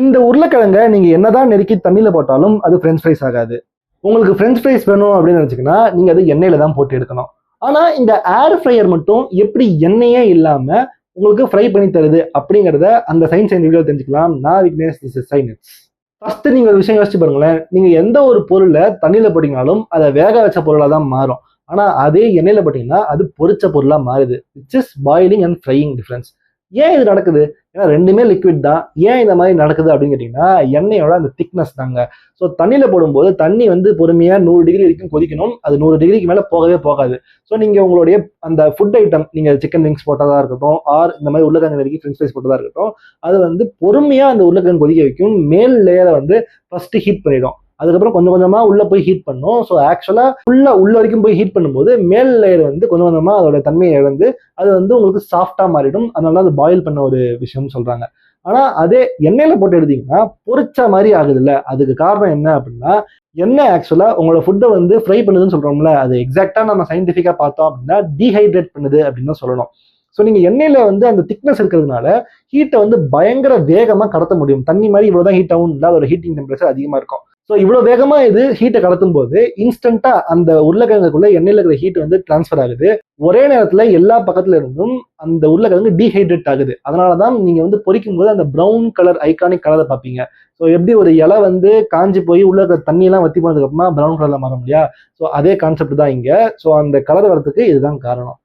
இந்த உருளைக்கிழங்க நீங்க என்னதான் நெருக்கி தண்ணியில போட்டாலும் அது ஃப்ரெஞ்ச் ஃப்ரைஸ் ஆகாது. உங்களுக்கு ஃப்ரெஞ்ச் ஃப்ரைஸ் வேணும் அப்படின்னு நினைச்சீங்கன்னா நீங்க அது எண்ணெயில தான் போட்டு எடுக்கணும். ஆனா இந்த ஏர் ஃப்ரையர் மட்டும் எப்படி எண்ணெயே இல்லாம உங்களுக்கு ஃப்ரை பண்ணி தருது அப்படிங்கிறத அந்த சயின்ஸ் இந்த வீடியோ தெரிஞ்சுக்கலாம். நான் Vignesh, this is science. First நீங்க ஒரு விஷயம் யோசிச்சு பாருங்களேன். நீங்க எந்த ஒரு பொருளை தண்ணியில போட்டீங்கனாலும் அதை வேக வச்ச பொருளா தான் மாறும். ஆனா அதே எண்ணெயில போட்டீங்கன்னா அது பொரிச்ச பொருளா மாறுது. Which is boiling and frying difference. ஏன் இது நடக்குது? ஏன்னா ரெண்டுமே லிக்விட் தான். ஏன் இந்த மாதிரி நடக்குது அப்படின்னு கேட்டீங்கன்னா எண்ணெயோட அந்த திக்னஸ் தாங்க. ஸோ தண்ணியில போடும்போது தண்ணி வந்து பொறுமையா 100 டிகிரி வரைக்கும் கொதிக்கணும். அது 100 டிகிரிக்கு மேல போகவே போகாது. ஸோ நீங்க உங்களுடைய அந்த ஃபுட் ஐட்டம், நீங்க சிக்கன் விங்ஸ் போட்டதா இருக்கட்டும், ஆர் இந்த மாதிரி உருளைக்கிழங்கு நெருக்கி ஃப்ரெஞ்ச் ஃப்ரைஸ் போட்டதா இருக்கட்டும், அது வந்து பொறுமையா அந்த உருளைக்கிழங்கு கொதிக்க வைக்கும். மேல் லேயரை வந்து ஃபர்ஸ்ட் ஹீட் பண்ணிடும். அதுக்கப்புறம் கொஞ்சம் கொஞ்சமா உள்ள போய் ஹீட் பண்ணும். ஸோ ஆக்சுவலா ஃபுல்லா உள்ள வரைக்கும் போய் ஹீட் பண்ணும்போது மேல் லேயர் வந்து கொஞ்சம் கொஞ்சமா அதோட தன்மையை இழந்து அது வந்து உங்களுக்கு சாஃப்டா மாறிடும். அதனால அது பாயில் பண்ண ஒரு விஷயம் சொல்றாங்க. ஆனா அதே எண்ணெயில போட்டு எடுத்தீங்கன்னா பொரிச்ச மாதிரி ஆகுது இல்ல. அதுக்கு காரணம் என்ன அப்படின்னா எண்ணெய் ஆக்சுவலா உங்களோட ஃபுட்டை வந்து ஃப்ரை பண்ணுதுன்னு சொல்றோம்ல, அது எக்ஸாக்டா நம்ம சயின்டிஃபிக்கா பார்த்தோம் அப்படின்னா டீஹைட்ரேட் பண்ணுது அப்படின்னு தான் சொல்லணும். ஸோ நீங்க எண்ணெயில வந்து அந்த திக்னஸ் இருக்கிறதுனால ஹீட்டை வந்து பயங்கர வேகமா கடத்த முடியும். தண்ணி மாதிரி இவ்வளவுதான் ஹீட் ஆகும் இல்லை, அதோட ஹீட்டிங் டெம்பரேச்சர் அதிகமா இருக்கும். ஸோ இவ்வளவு வேகமா இது ஹீட்டை கடத்தும் போது இன்ஸ்டன்டா அந்த உருளைக்கிழங்குக்குள்ள எண்ணெயில இருக்கிற ஹீட் வந்து டிரான்ஸ்ஃபர் ஆகுது. ஒரே நேரத்துல எல்லா பக்கத்துல இருந்தும் அந்த உருளைக்கிழங்கு டீஹைட்ரேட் ஆகுது. அதனாலதான் நீங்க வந்து பொரிக்கும் போது அந்த பிரவுன் கலர் ஐகானிக் கலரை பார்ப்பீங்க. ஸோ எப்படி ஒரு இலை வந்து காஞ்சி போய் உள்ள இருக்கிற தண்ணி எல்லாம் வத்தி போனதுக்கு அப்புறமா பிரவுன் கலர்ல மாறும் இல்லையா? ஸோ அதே கான்செப்ட் தான் இங்க. ஸோ அந்த கலர் வரதுக்கு இதுதான் காரணம்.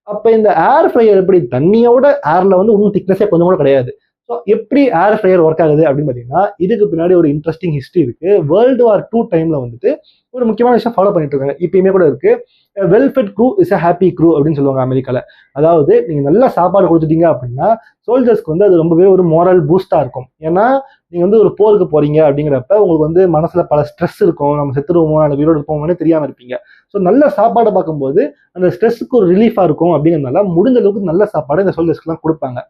அப்ப இந்த ஏர் ஃப்ரையர் எப்படி தண்ணியோட ஏர்ல வந்து இன்னும் திக்னஸே கொஞ்சம் கூட கிடையாது. ஸோ எப்படி ஏர் ஃப்ரையர் ஒர்க் ஆகுது அப்படின்னு பார்த்தீங்கன்னா இதுக்கு பின்னாடி ஒரு இன்ட்ரெஸ்டிங் ஹிஸ்ட்ரி இருக்கு. வேர்ல்டு வார் 2 டைம்ல வந்துட்டு ஒரு முக்கியமான விஷயம் ஃபாலோ பண்ணிட்டு இருக்காங்க. இப்பயுமே கூட இருக்கு. Well fed crew is a happy crew அப்படின்னு சொல்லுவாங்க அமெரிக்கால. அதாவது நீங்க நல்ல சாப்பாடு கொடுத்துட்டீங்க அப்படின்னா சோல்ஜர்ஸ்க்கு வந்து அது ரொம்பவே ஒரு மோரல் பூஸ்டா இருக்கும். ஏன்னா நீங்க வந்து ஒரு போருக்கு போறீங்க அப்படிங்கிறப்ப உங்களுக்கு வந்து மனசுல பல ஸ்ட்ரெஸ் இருக்கும். நம்ம செத்துருவோமோ அந்த வீரோடு இருப்போமோன்னு தெரியாம இருப்பீங்க. ஸோ நல்ல சாப்பாடை பார்க்கும்போது அந்த ஸ்ட்ரெஸ்ஸுக்கு ஒரு ரிலீஃபா இருக்கும் அப்படிங்கிறதுனால முடிஞ்ச அளவுக்கு நல்ல சாப்பாடு இந்த சோல்ஜர்ஸ்க்குலாம் கொடுப்பாங்க.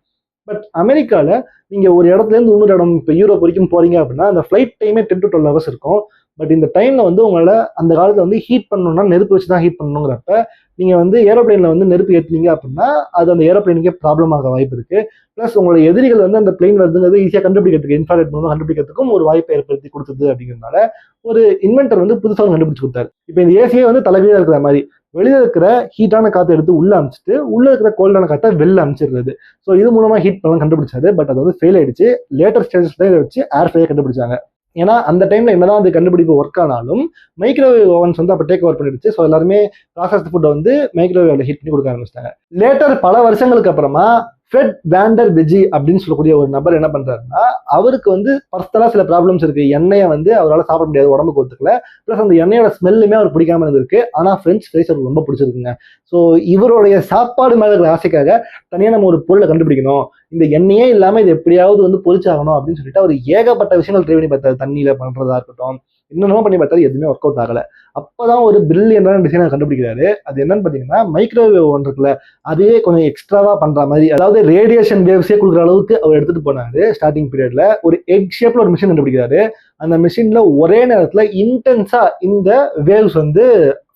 பட் அமெரிக்கால நீங்க ஒரு இடத்துல இருந்து இன்னொரு இடம் இப்போ யூரோப் வரைக்கும் போறீங்க அப்படின்னா அந்த ஃபிளைட் டைமே 10 to 12 hours இருக்கும். பட் இந்த டைம்ல வந்து உங்களால அந்த காலத்துல வந்து ஹீட் பண்ணணும்னா நெருப்பு வச்சு தான் ஹீட் பண்ணணுங்கிறப்ப நீங்க வந்து ஏரோப்ளைன்ல வந்து நெருப்பு ஏற்றுனீங்க அப்படின்னா அது அந்த ஏரோப்ளைனுக்கே ப்ராப்ளம் ஆக வாய்ப்பு இருக்கு. பிளஸ் உங்களோட எதிரிகள் வந்து அந்த பிளைன் வருதுங்கிறது ஈஸியாக கண்டுபிடிக்கிறதுக்கு இன்ஃப்ராரெட் மூலம் கண்டுபிடிக்கிறதுக்கும் ஒரு வாய்ப்பை ஏற்படுத்தி கொடுத்தது அப்படிங்கிறதுனால ஒரு இன்வென்டர் வந்து புதுசாக கண்டுபிடிச்சு கொடுத்தாரு. இப்போ இந்த ஏசியே வந்து தலைகீழ இருக்கிற மாதிரி வெளியில இருக்கிற ஹீட்டான காற்றை எடுத்து உள்ள அமிச்சிட்டு உள்ள இருக்கிற கோல்டான காற்றை வெளில அமிச்சிடுறது. ஸோ இது மூலமா ஹீட் பண்ணலாம் கண்டுபிடிச்சாரு. பட் அது வந்து ஃபெயில் ஆயிடுச்சு. லேட்டர் ஸ்டேஜஸ் தான் இதை வச்சு ஏர் ஃப்ரையர் கண்டுபிடிச்சாங்க. ஏன்னா அந்த டைம்ல என்னதான் அது கண்டுபிடிப்பு ஒர்க் ஆனாலும் மைக்ரோவேவ் ஓவன்ஸ் வந்து அப்போ டேக் ஓவர் பண்ணிடுச்சு. ஸோ எல்லாருமே ப்ராசஸ் ஃபுட்டை வந்து மைக்ரோவேவ்ல ஹீட் பண்ணி கொடுக்க ஆரம்பிச்சிட்டாங்க. லேட்டர் பல வருஷங்களுக்கு அப்புறமா ஃபெட் வேண்டர் வெஜி அப்படின்னு சொல்லக்கூடிய ஒரு நபர் என்ன பண்றாருன்னா அவருக்கு வந்து பர்சனலா சில ப்ராப்ளம்ஸ் இருக்கு. எண்ணெயை வந்து அவரால் சாப்பிட முடியாது, உடம்புக்கு ஒத்துக்கல. பிளஸ் அந்த எண்ணெயோட ஸ்மெல்லுமே அவர் பிடிக்காம இருந்திருக்கு. ஆனா ஃப்ரெஞ்ச் ஃப்ரைஸ் அவருக்கு ரொம்ப பிடிச்சிருக்குங்க. ஸோ இவருடைய சாப்பாடு மேல இருக்கிற ஆசைக்காக தனியாக நம்ம ஒரு பொருளை கண்டுபிடிக்கணும், இந்த எண்ணெயே இல்லாம இது எப்படியாவது வந்து பொரிச்சாகணும் அப்படின்னு சொல்லிட்டு அவர் ஏகப்பட்ட விஷயங்கள் ட்ரை பண்ணி பார்த்தாரு. தண்ணியில பண்றதா இருக்கட்டும், இன்னொன்னு பண்ணி பார்த்தாரு, எதுவுமே ஒர்க் அவுட் ஆகல. அப்பதான் ஒரு பிரில்லியன்டான டிசைனை கண்டுபிடிக்கிறாரு. அது என்னன்னு பாத்தீங்கன்னா மைக்ரோவேவ் ஓவன் இருக்குல்ல, அதே கொஞ்சம் எக்ஸ்ட்ராவா பண்ற மாதிரி, அதாவது ரேடியேஷன் வேவ்ஸே கொடுக்குற அளவுக்கு அவர் எடுத்துட்டு போனாரு. ஸ்டார்டிங் பீரியட்ல ஒரு எக் ஷேப்ல ஒரு மிஷின் கண்டுபிடிக்கிறாரு. அந்த மிஷின்ல ஒரே நேரத்துல இன்டென்ஸா இந்த வேவ்ஸ் வந்து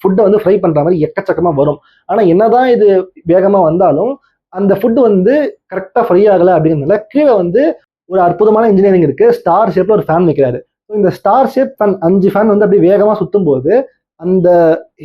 ஃபுட்டை வந்து ஃப்ரை பண்ற மாதிரி எக்கச்சக்கமா வரும். ஆனா என்னதான் இது வேகமா வந்தாலும் அந்த ஃபுட் வந்து கரெக்டா ஃப்ரை ஆகல அப்படிங்கிறதுனால கீழே வந்து ஒரு அற்புதமான இன்ஜினியரிங் இருக்கு. ஸ்டார் ஷேப்ல ஒரு ஃபேன் வைக்கிறாரு. இந்த ஸ்டார் ஷேப் ஃபேன் 5 ஃபேன் வந்து அப்படியே வேகமா சுத்தும் போது அந்த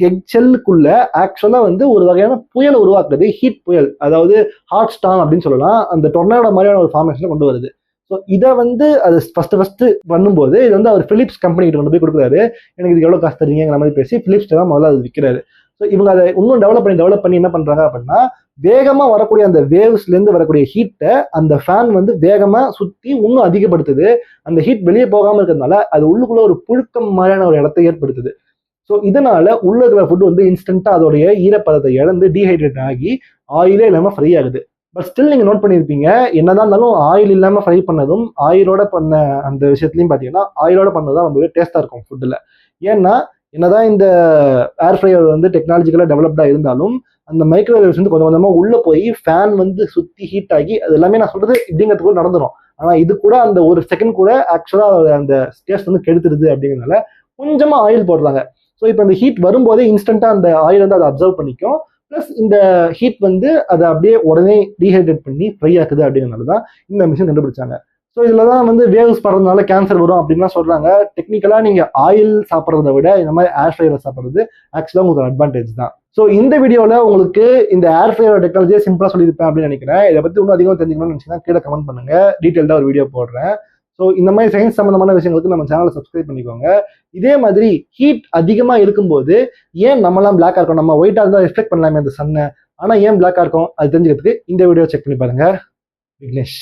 எக் ஷெல்லுக்குள்ள ஆக்சுவலா வந்து ஒரு வகையான புயலை உருவாக்குறது, ஹீட் புயல், அதாவது ஹாட் ஸ்டார்ம் அப்படின்னு சொல்லலாம். அந்த டொர்னாடோ மாதிரியான ஒரு ஃபார்மேஷனை கொண்டு வருது. ஸோ இதை வந்து அது ஃபர்ஸ்ட் பண்ணும்போது இது வந்து அவர் பிலிப்ஸ் கம்பெனி கிட்ட கொண்டு போய் கொடுக்குறாரு. எனக்கு இது எவ்வளவு காசு தருவீங்கிற மாதிரி பேசி பிலிப்ஸ் தான் முதல்ல அது விற்கிறாரு. ஸோ இவங்க அதை இன்னும் டெவலப் பண்ணி என்ன பண்றாங்க அப்படின்னா வேகமா வரக்கூடிய அந்த வேவ்ஸ்ல இருந்து வரக்கூடிய ஹீட்டை அந்த ஃபேன் வந்து வேகமா சுத்தி இன்னும் அதிகப்படுத்துது. அந்த ஹீட் வெளியே போகாம இருக்கிறதுனால அது உள்ளுக்குள்ள ஒரு புழுக்கம் மாதிரியான ஒரு இடத்தை ஏற்படுத்துது. ஸோ இதனால உள்ள இருக்கிற ஃபுட் வந்து இன்ஸ்டன்டா அதோடைய ஈரப்பதத்தை இழந்து டீஹைட்ரேட் ஆகி ஆயிலே இல்லாம ஃப்ரை ஆகுது. பட் ஸ்டில் நீங்க நோட் பண்ணியிருப்பீங்க, என்னதான் இருந்தாலும் ஆயில் இல்லாம ஃப்ரை பண்ணதும் ஆயிலோட பண்ண அந்த விஷயத்துலையும் பாத்தீங்கன்னா ஆயிலோட பண்ணதான் ரொம்பவே டேஸ்டா இருக்கும் ஃபுட்டுல. ஏன்னா என்னதான் இந்த ஏர் ஃப்ரையர் வந்து டெக்னாலஜிக்கலா டெவலப்டா இருந்தாலும் அந்த மைக்ரோவேவ்ஸ் வந்து கொஞ்சம் கொஞ்சமா உள்ள போய் ஃபேன் வந்து சுத்தி ஹீட் ஆகி அது எல்லாமே நான் சொல்றது இப்படிங்கிறதுக்குள்ள நடந்துடும். ஆனா இது கூட அந்த ஒரு செகண்ட் கூட ஆக்சுவலா அந்த டேஸ்ட் வந்து கெடுத்துருது அப்படிங்கிறதுனால கொஞ்சமா ஆயில் போடுறாங்க. ஸோ இப்போ அந்த ஹீட் வரும்போதே இன்ஸ்டன்டா அந்த ஆயில் வந்து அதை அப்சர்வ் பண்ணிக்கும். பிளஸ் இந்த ஹீட் வந்து அதை அப்படியே உடனே டீஹைட்ரேட் பண்ணி ஃப்ரை ஆக்குது அப்படிங்கிறதுனால தான் இந்த மிஷின் கண்டுபிடிச்சாங்க. ஸோ இதில் தான் வந்து வேவ்ஸ் படுறதுனால கேன்சர் வரும் அப்படின்லாம் சொல்கிறாங்க. டெக்னிக்கலாக நீங்கள் ஆயில் சாப்பிட்றத விட இந்த மாதிரி ஏர் ஃப்ரையரை சாப்பிட்றது ஆக்சுவலாக உங்களுக்கு ஒரு அட்வான்டேஜ் தான். ஸோ இந்த வீடியோவில் உங்களுக்கு இந்த ஏர் ஃப்ரையர் டெக்னாலஜியை சிம்பிளாக சொல்லியிருப்பேன் அப்படின்னு நினைக்கிறேன். இதை பற்றி இன்னும் அதிகமாக தெரிஞ்சுக்கணும்னு நினச்சிங்கன்னா கீழே கமெண்ட் பண்ணுங்கள், டீட்டெயில்டாக ஒரு வீடியோ போடுறேன். ஸோ இந்த மாதிரி சயின்ஸ் சம்மந்தமான விஷயங்களுக்கு நம்ம சேனலை சப்ஸ்கிரைப் பண்ணிக்கோங்க. இதே மாதிரி ஹீட் அதிகமாக இருக்கும்போது ஏன் நம்மலாம் பிளாக்காக இருக்கோம், நம்ம ஒயிட்டாக இருந்தால் ரிஃப்ளெக்ட் பண்ணலாமே அந்த சன்னை, ஆனால் ஏன் பிளாக்காக இருக்கும் அது தெரிஞ்சுக்கிறதுக்கு இந்த வீடியோ செக் பண்ணி பாருங்க. விக்னேஷ்.